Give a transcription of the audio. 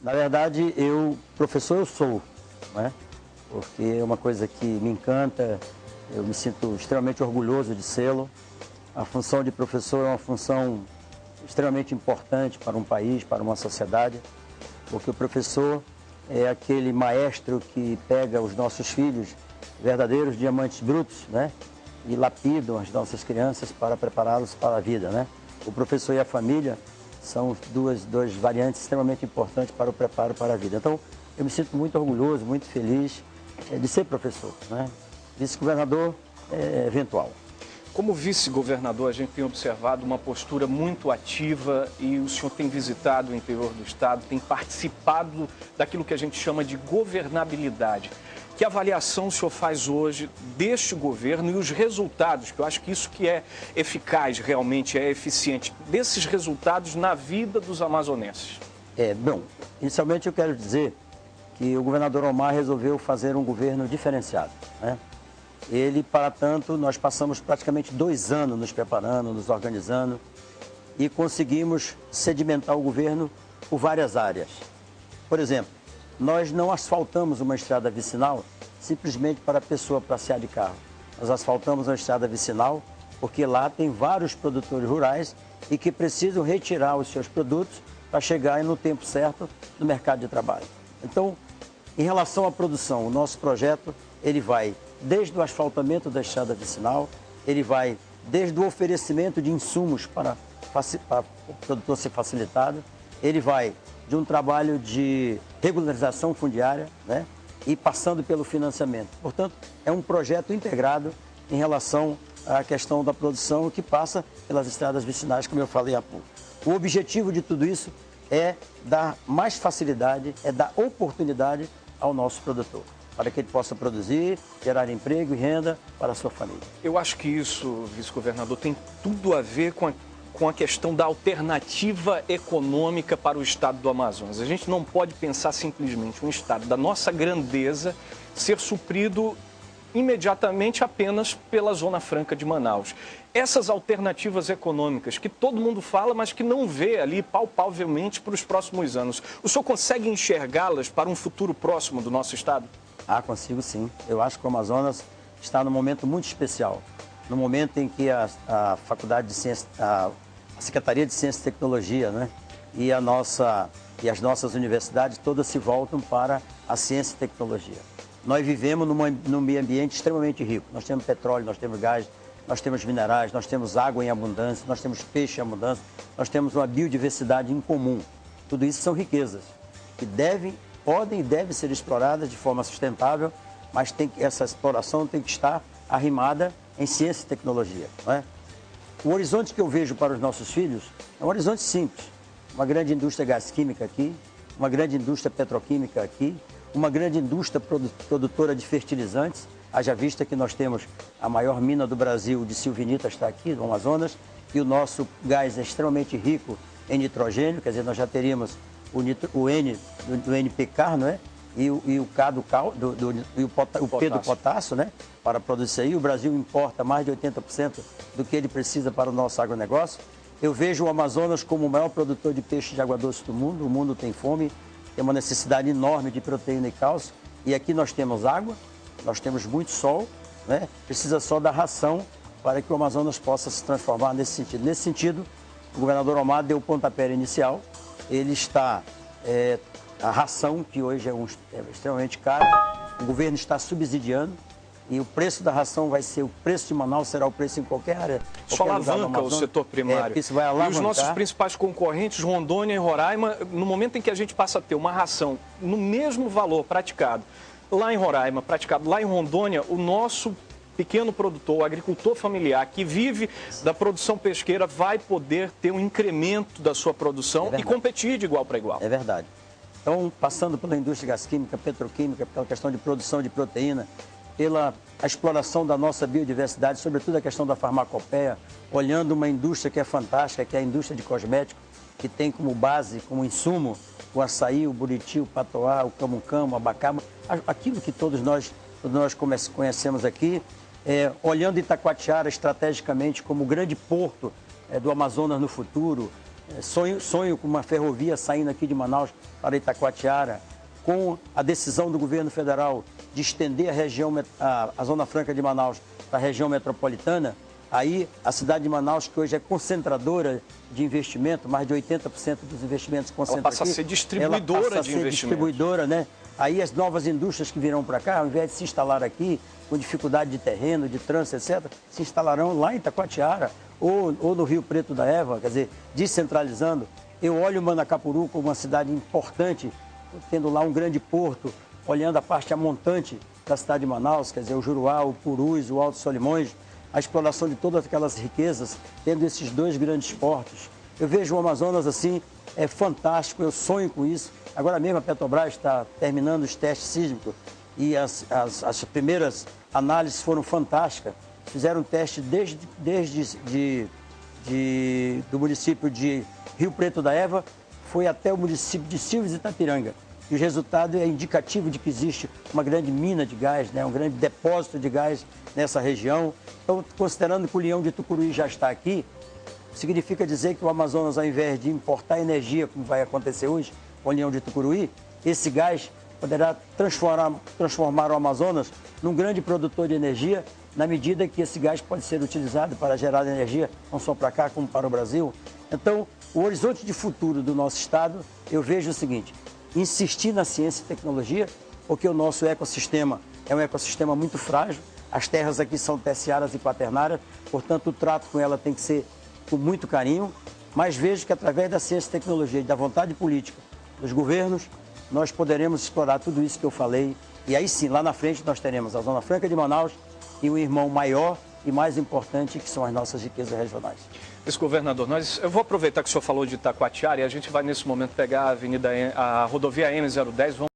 Na verdade, professor eu sou, né? Porque é uma coisa que me encanta, eu me sinto extremamente orgulhoso de sê-lo. A função de professor é uma função extremamente importante para um país, para uma sociedade, porque o professor é aquele maestro que pega os nossos filhos, verdadeiros diamantes brutos, né? E lapidam as nossas crianças para prepará-los para a vida, né? O professor e a família são duas variantes extremamente importantes para o preparo para a vida. Então, eu me sinto muito orgulhoso, muito feliz de ser professor, né? Vice-governador eventual. Como vice-governador, a gente tem observado uma postura muito ativa e o senhor tem visitado o interior do estado, tem participado daquilo que a gente chama de governabilidade. Que avaliação o senhor faz hoje deste governo e os resultados, que eu acho que isso que é eficaz, realmente é eficiente, desses resultados na vida dos amazonenses? Bom, inicialmente eu quero dizer que o governador Omar resolveu fazer um governo diferenciado, né? Ele, para tanto, nós passamos praticamente 2 anos nos preparando, nos organizando e conseguimos sedimentar o governo por várias áreas. Por exemplo, nós não asfaltamos uma estrada vicinal simplesmente para a pessoa passear de carro. Nós asfaltamos uma estrada vicinal porque lá tem vários produtores rurais e que precisam retirar os seus produtos para chegar no tempo certo no mercado de trabalho. Então, em relação à produção, o nosso projeto ele vai desde o asfaltamento da estrada vicinal, ele vai desde o oferecimento de insumos para o produtor ser facilitado, ele vai de um trabalho de regularização fundiária, né, e passando pelo financiamento. Portanto, é um projeto integrado em relação à questão da produção que passa pelas estradas vicinais, como eu falei há pouco. O objetivo de tudo isso é dar mais facilidade, é dar oportunidade ao nosso produtor, para que ele possa produzir, gerar emprego e renda para a sua família. Eu acho que isso, vice-governador, tem tudo a ver com a questão da alternativa econômica para o estado do Amazonas. A gente não pode pensar simplesmente um estado da nossa grandeza ser suprido imediatamente apenas pela Zona Franca de Manaus. Essas alternativas econômicas que todo mundo fala, mas que não vê ali palpavelmente para os próximos anos. O senhor consegue enxergá-las para um futuro próximo do nosso estado? Consigo sim. Eu acho que o Amazonas está num momento muito especial. No momento em que a Faculdade de Ciência, a Secretaria de Ciência e Tecnologia, né, e as nossas universidades todas se voltam para a ciência e tecnologia. Nós vivemos num meio ambiente extremamente rico. Nós temos petróleo, nós temos gás, nós temos minerais, nós temos água em abundância, nós temos peixe em abundância, nós temos uma biodiversidade incomum. Tudo isso são riquezas que podem e devem ser exploradas de forma sustentável, mas essa exploração tem que estar arrimada em ciência e tecnologia, não é? O horizonte que eu vejo para os nossos filhos é um horizonte simples. Uma grande indústria gás química aqui, uma grande indústria petroquímica aqui, uma grande indústria produtora de fertilizantes. Haja vista que nós temos a maior mina do Brasil de silvinita está aqui no Amazonas e o nosso gás é extremamente rico em nitrogênio, quer dizer, nós já teríamos o N do NPK, não é? E o K o P do potássio, né? Para produzir isso aí. O Brasil importa mais de 80% do que ele precisa para o nosso agronegócio. Eu vejo o Amazonas como o maior produtor de peixe de água doce do mundo. O mundo tem fome, tem uma necessidade enorme de proteína e cálcio. E aqui nós temos água, nós temos muito sol, né? Precisa só da ração para que o Amazonas possa se transformar nesse sentido. Nesse sentido, o governador Omar deu o pontapé inicial. Ele está... a ração, que hoje é extremamente cara, o governo está subsidiando e o preço da ração vai ser o preço de Manaus, será o preço em qualquer área. Só alavanca o setor primário. Isso vai alavancar. E os nossos principais concorrentes, Rondônia e Roraima, no momento em que a gente passa a ter uma ração no mesmo valor praticado lá em Roraima, praticado lá em Rondônia, o nosso pequeno produtor, o agricultor familiar que vive da produção pesqueira vai poder ter um incremento da sua produção e competir de igual para igual. É verdade. Então, passando pela indústria gás química, petroquímica, pela questão de produção de proteína, pela exploração da nossa biodiversidade, sobretudo a questão da farmacopeia, olhando uma indústria que é fantástica, que é a indústria de cosméticos, que tem como base, como insumo, o açaí, o buriti, o patoá, o camu-camu, o abacaba, aquilo que todos nós conhecemos aqui, olhando Itacoatiara estrategicamente como o grande porto do Amazonas no futuro, Sonho com uma ferrovia saindo aqui de Manaus para Itacoatiara, com a decisão do governo federal de estender a Zona Franca de Manaus para a região metropolitana. Aí a cidade de Manaus, que hoje é concentradora de investimento, mais de 80% dos investimentos concentram aqui. Ela passa a ser distribuidora de investimentos. Distribuidora, né? Aí as novas indústrias que virão para cá, ao invés de se instalar aqui, com dificuldade de terreno, de trânsito, etc., se instalarão lá em Itacoatiara ou no Rio Preto da Eva, quer dizer, descentralizando. Eu olho Manacapuru como uma cidade importante, tendo lá um grande porto, olhando a parte amontante da cidade de Manaus, quer dizer, o Juruá, o Purus, o Alto Solimões, a exploração de todas aquelas riquezas, tendo esses dois grandes portos. Eu vejo o Amazonas assim, é fantástico, eu sonho com isso. Agora mesmo a Petrobras está terminando os testes sísmicos e as primeiras análises foram fantásticas. Fizeram um teste desde do município de Rio Preto da Eva, foi até o município de Silves e Itapiranga. E o resultado é indicativo de que existe uma grande mina de gás, né, um grande depósito de gás nessa região. Então, considerando que o Leão de Tucuruí já está aqui, significa dizer que o Amazonas, ao invés de importar energia, como vai acontecer hoje com o Leão de Tucuruí, esse gás poderá transformar o Amazonas num grande produtor de energia, na medida que esse gás pode ser utilizado para gerar energia, não só para cá, como para o Brasil. Então, o horizonte de futuro do nosso estado, eu vejo o seguinte: insistir na ciência e tecnologia, porque o nosso ecossistema é um ecossistema muito frágil, as terras aqui são terciárias e quaternárias, portanto o trato com ela tem que ser com muito carinho, mas vejo que através da ciência e tecnologia e da vontade política dos governos, nós poderemos explorar tudo isso que eu falei, e aí sim, lá na frente nós teremos a Zona Franca de Manaus e um irmão maior e mais importante, que são as nossas riquezas regionais. Vice-governador, eu vou aproveitar que o senhor falou de Itacoatiara e a gente vai nesse momento pegar a rodovia M010,